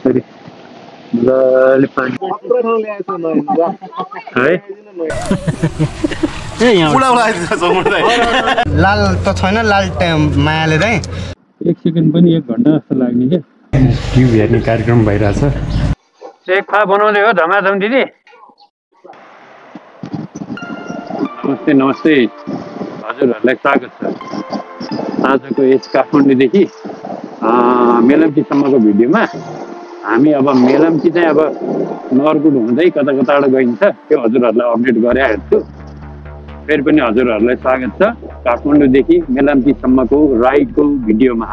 फेरि मजाले पानी है लाल त छैन लाल मायाले चाहिँ 1 सेकेन्ड पनि 1 घण्टा जस्तो लाग्ने क्या भ्यू हेर्ने कार्यक्रम भइरहेछ चेक फा बनाउँदै हो धमाधम दिदी नमस्ते नमस्ते हजुरहरूलाई स्वागत छ आजको यस काठमाडौँदेखि मेलम्चीसम्मको भिडियोमा हामी अब मेलम्ची चाहिँ अब नरगुड हुँदै कता कताबाट गइन्छ त्यो हजुरहरूलाई अपडेट गराइहाल्छु फेरि पनि हजुरहरूलाई स्वागत छ काठमाडौँदेखि मेलम्चीसम्मको राइडको भिडियोमा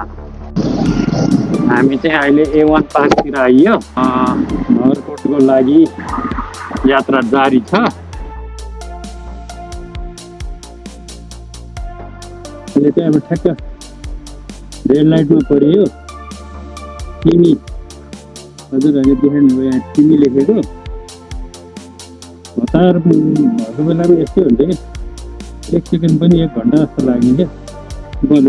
हामी चाहिँ अहिले A1 पार्कतिर आइयो नगरकोटको लागि यात्रा जारी छ अहिले चाहिँ अब ठ्याक्क रेड लाइटमा परियो तिमी हजुरहरूले देख्नुभयो यहाँ तिमी लेखेको हतार भएको बेलामा यस्तै हुन्छ कि 1 सेकेन्ड पनि 1 घण्टा जस्तो लाग्ने क्या बल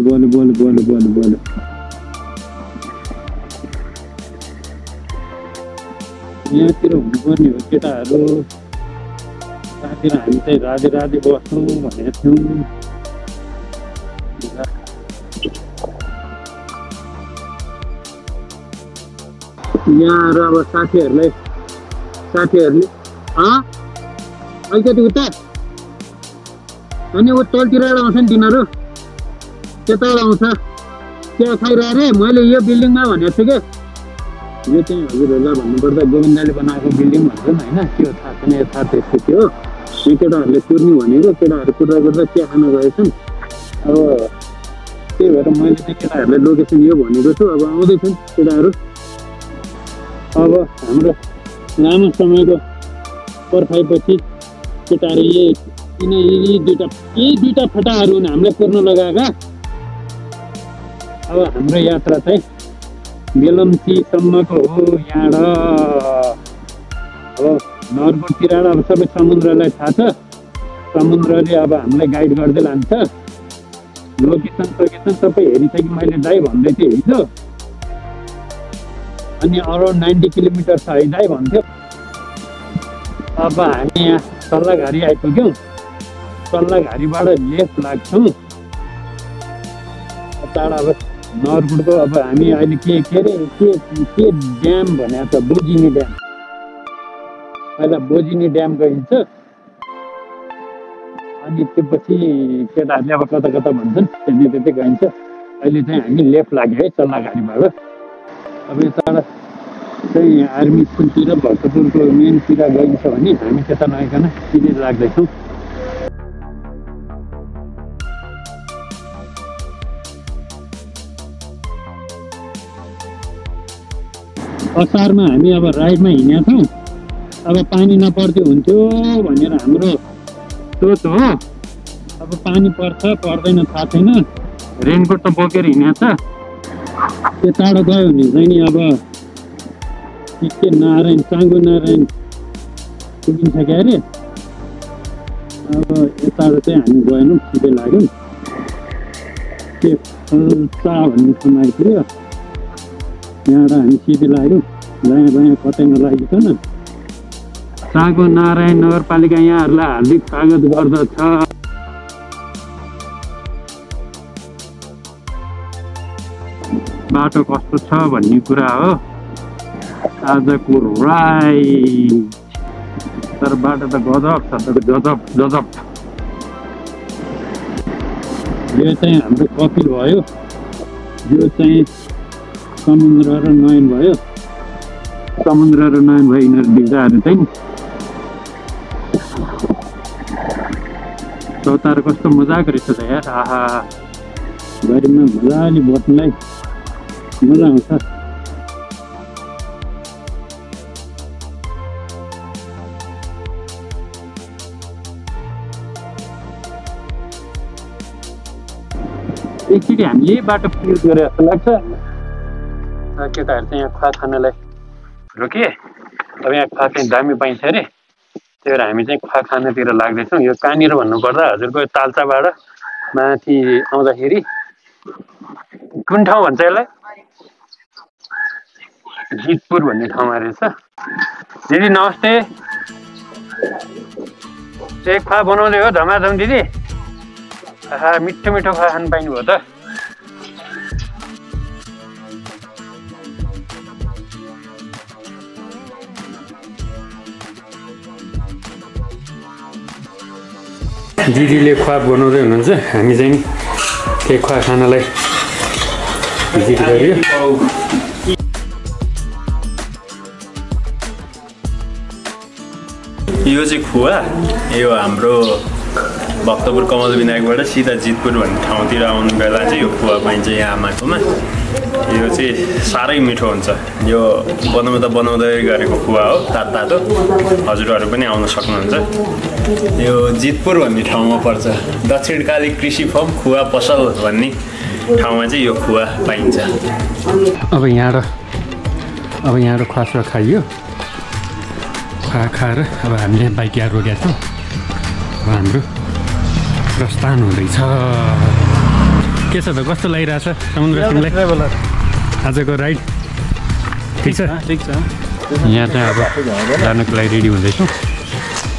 यहाँतिर हुनुपर्ने हो केटाहरू यहाँतिर हामी चाहिँ राधे बस्छौँ भनेको थियौँ यहाँ र अब साथीहरूले अलिकति उता अनि ऊ तलतिरबाट आउँछ नि तिनीहरू त्यताबाट आउँछ चिया खाइरहे रे मैले यो बिल्डिङमा भनेको छु क्या यो चाहिँ हजुरहरूलाई भन्नुपर्दा गोविन्दले बनाएको बिल्डिङ भन्छ नि होइन त्यो थाहा छैन यथार्थ यस्तो थियो यो केटाहरूले कुर्ने भनेको केटाहरू कुर्दा चिया खान गएछन् अब त्यही भएर मैले चाहिँ केटाहरूलाई लोकेसन यो भनेको छु अब आउँदैछन् केटाहरू अब हाम्रो लामो समयको पर्खाइपछि केटाहरू यी दुईटा फटाहरू हामीलाई कुर्न लगाएका अब हाम्रो यात्रा चाहिँ मेलम्चीसम्मको हो यहाँबाट अब नगरकोटतिर अब सबै समुद्रलाई थाहा छ समुद्रले अब हामीलाई गाइड गर्दै लान्छ लोकेसन सबै हेरिसकेँ मैले दाइ भन्दै थिएँ हिजो अनि अराउन्ड 90 किलोमिटर छ है दाइ भन्थ्यो अब हामी यहाँ सल्लाघारी आइपुग्यौँ सल्लाघारीबाट लेफ्ट लाग्छौँ टाढा अब नगरकोटको अब हामी अहिले के ड्याम भनेको छ बोजिनी ड्याम पहिला बोजिनी ड्याम गइन्छ अनि त्यसपछि केटाहरूले अब कता भन्छन् त्यतै गइन्छ अहिले चाहिँ हामी लेफ्ट लाग्यो है सल्लाघारीबाट अब यताबाट चाहिँ आर्मी स्कुलतिर भक्तपुरको मेनतिर गइन्छ भने हामी त्यता नआइकन सिधै लाग्दैछौँ असारमा हामी अब राइडमा हिँडेका छौँ अब पानी नपर्थ्यो हुन्थ्यो भनेर हाम्रो सोच हो अब पानी पर्छ पर्दैन थाहा छैन रेनकोट त बोकेर हिँडेको छ त्यो टाढो गयो भने चाहिँ नि अब के नारायण चाङ्गो नारायण पुगिन्छ क्या अरे अब यताबाट चाहिँ हामी गएनौँ सिधै लाग्यौँ के फल्चा भन्ने ठाउँमा आइपुग्यो यहाँबाट हामी सिधै लाग्यौँ दायाँ कतै नलागिकन चाङ्गो नारायण नगरपालिका यहाँहरूलाई हार्दिक स्वागत गर्दछ बाटो कस्तो छ भन्ने कुरा हो आजको राइड तर बाटो त गजब छ गजब यो चाहिँ हाम्रो कपिल भयो यो चाहिँ समुद्र र नयन भयो यिनीहरू दुईटाहरू चाहिँ चौतारो कस्तो मजाको रहेछ त यार आहा गरिबमा मजाले बस्नुलाई मजा आउँछ एकचोटि हामी यही बाटो प्रयोग गरे जस्तो लाग्छ केटाहरू चाहिँ यहाँ खुवा खानलाई रोकिए अब यहाँ खुवा चाहिँ दामी पाइन्छ अरे त्यही भएर हामी चाहिँ खुवा खानातिर लाग्दैछौँ यो कहाँनिर भन्नुपर्दा हजुरको तालसाबाट माथि आउँदाखेरि कुन ठाउँ भन्छ यसलाई जितपुर भन्ने ठाउँमा रहेछ। दिदी नमस्ते। एक खा बनाउँदै हो धमाधम दिदी? मिठो मिठो खा खानु पाइनुभयो त? दिदीले खुवा बनाउँदै हुनुहुन्छ, हामी चाहिँ त्यही खुवा खानालाई भिजिट गऱ्यो। यो चाहिँ खुवा, यो हाम्रो भक्तपुर कमल विनायकबाट सिधा जितपुर भन्ने ठाउँतिर आउनु बेला चाहिँ यो खुवा पाइन्छ यहाँ आमाकोमा। यो चाहिँ साह्रै मिठो हुन्छ। यो बनाउँदै गरेको खुवा हो, तातो। हजुरहरू पनि आउन सक्नुहुन्छ। यो जितपुर भन्ने ठाउँमा पर्छ। दक्षिणकाली कृषि फर्म खुवा पसल भन्ने ठाउँमा चाहिँ यो खुवा पाइन्छ। अब यहाँबाट खुवा खाइयो। खुवा खाएर अब हामीले बाइक यहाँ रोकेका छौँ। अब हाम्रो प्रस्थान हुँदैछ। के छ त, कस्तो लागिरहेछ समुद्र सिंहलाई आजको राइड? ठिक छ? ठिक छ। यहाँ चाहिँ अब जानको लागि रेडी हुँदैछौँ।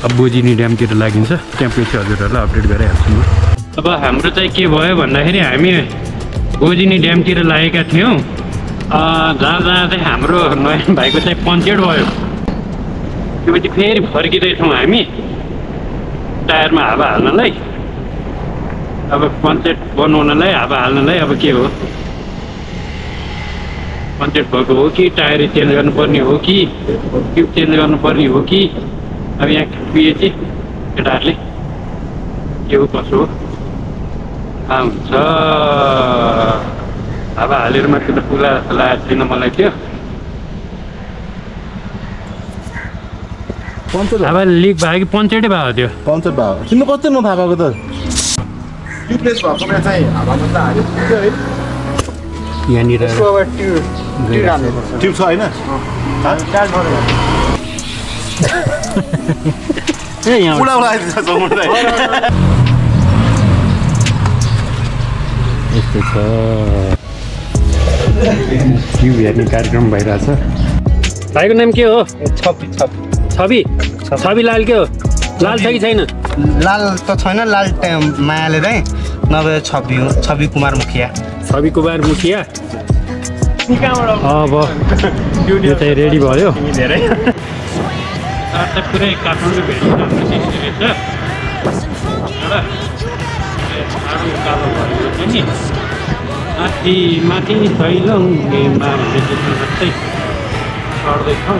अब बोजिनी ड्यामतिर लागिन्छ, त्यहाँ पछि हजुरहरूलाई अपडेट गराइहाल्छु म। अब हाम्रो चाहिँ के भयो भन्दाखेरि हामी बोजिनी ड्यामतिर लागेका थियौँ। जाँदा चाहिँ हाम्रो नयन भाइको चाहिँ पञ्चर भयो। त्योपछि फेरि फर्किँदैछौँ हामी टायरमा हावा हाल्नलाई। अब पञ्चर बनाउनलाई, हावा हाल्नलाई अब के हो, पञ्चर भएको हो कि टायर चेन्ज गर्नुपर्ने हो कि ट्युब चेन्ज गर्नुपर्ने हो कि अब यहाँ पिएपछि केटाहरूले के हो कसो हो थाहा हुन्छ। हावा हालेर मात्रै त पुरा जस्तो लागेको छैन मलाई। त्यो हावा लिक भयो कि पञ्चरै भयो? त्यो पञ्चर भयो। किन कति नथाहा भएको त? ट्युबलेस भएको बेला चाहिँ हावा मात्रै हाल्यो है। यहाँनिर ट्युब छ होइन? यस्तो छ। ट्युब हेर्ने कार्यक्रम भइरहेछ। भाइको नाम के हो? छवि लाल के हो? लाल छ कि छैन? लाल त छैन, लाल मायाले दाइ, नभए छवि हो, छवि कुमार मुखिया। छवि कुमार मुखिया। अब यो चाहिँ रेडी भयो। पुरै काठमाडौँ भेट्नु माथि छैलौँमा जस्तै चढ्दैछौँ।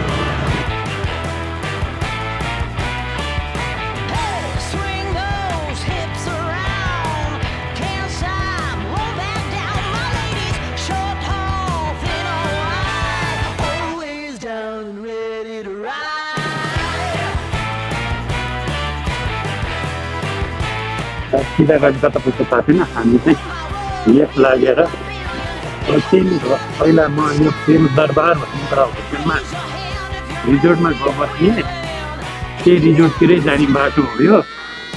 सिधा गरी कता पुग्छ थाहा छैन। हामी चाहिँ यस लागेर पहिला म यो प्रेम दरबार भन्ने एउटा होटेलमा रिजोर्टमा गएर बस्ने, त्यही रिजोर्टतिरै जाने बाटो हो यो।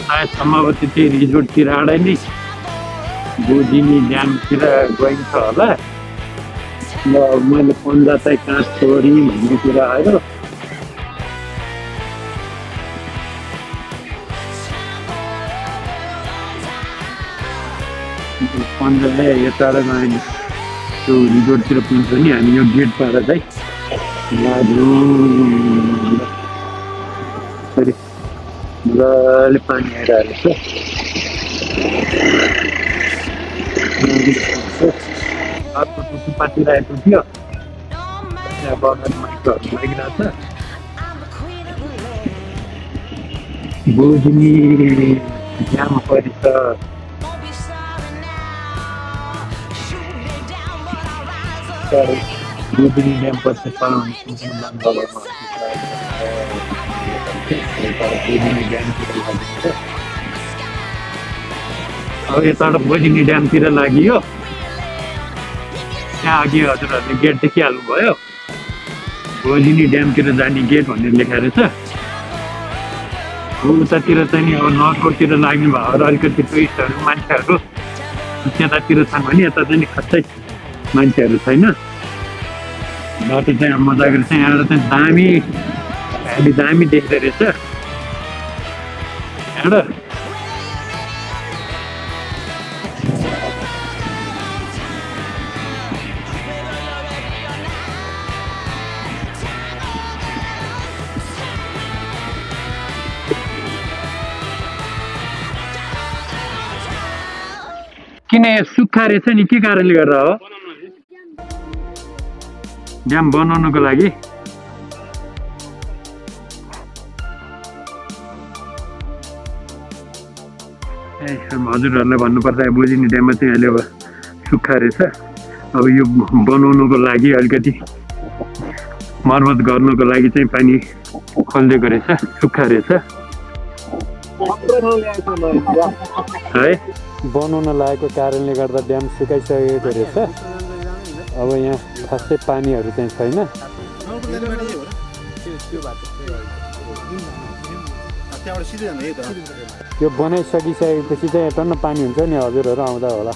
सायद सम्भवतः त्यही रिजोर्टतिरबाट नै बोजिनी ड्यामतिर गइन्छ होला। ल मैले पन्जा चाहिँ कहाँ छोडी भन्ने कुरा आयो। पन्जाले यो टाढा गयो त्यो रिजोर्टतिर पुग्छ नि। हामी यो गेट पाएर चाहिँ फेरि मजाले पानी आइरहेको छ। अर्को टुप्पातिरहेको थियो, त्यहाँ बगान माइकहरू लागिरहेको छ। बोजिनी ड्याम परिछ। बोजिनी ड्याम पर्छ चलाउने अब यताबाट बोजिनी ड्यामतिर लागियो। त्यहाँ अघि हजुरहरूले गेट देखिहाल्नुभयो, बोजिनी ड्यामतिर जाने गेट भनेर लेखा रहेछ। उतातिर चाहिँ अब नर्थ रोडतिर लाग्ने भयो र अलिकति टुरिस्टहरू मान्छेहरू त्यतातिर छन् भने यता चाहिँ खासै मान्छेहरू छैन। बाटो चाहिँ मजाको रहेछ यहाँ चाहिँ दामी भ्याली दामी देख्दो रहेछ यहाँबाट किन सुक्खा रहेछ नि के कारणले गर्दा हो ड्याम बनाउनको लागि हजुरहरूलाई भन्नुपर्दा बुझिने ड्याममा चाहिँ अहिले अब सुक्खा रहेछ अब यो बनाउनुको लागि अलिकति मर्मत गर्नुको लागि चाहिँ पानी खोलिदिएको रहेछ सुक्खा रहेछ है बनाउन लागेको कारणले गर्दा ड्याम सुकाइसकेको रहेछ अब यहाँ खासै पानीहरू चाहिँ छैन यो बनाइसकिसकेपछि चाहिँ टन्न पानी हुन्छ नि हजुरहरू आउँदा होला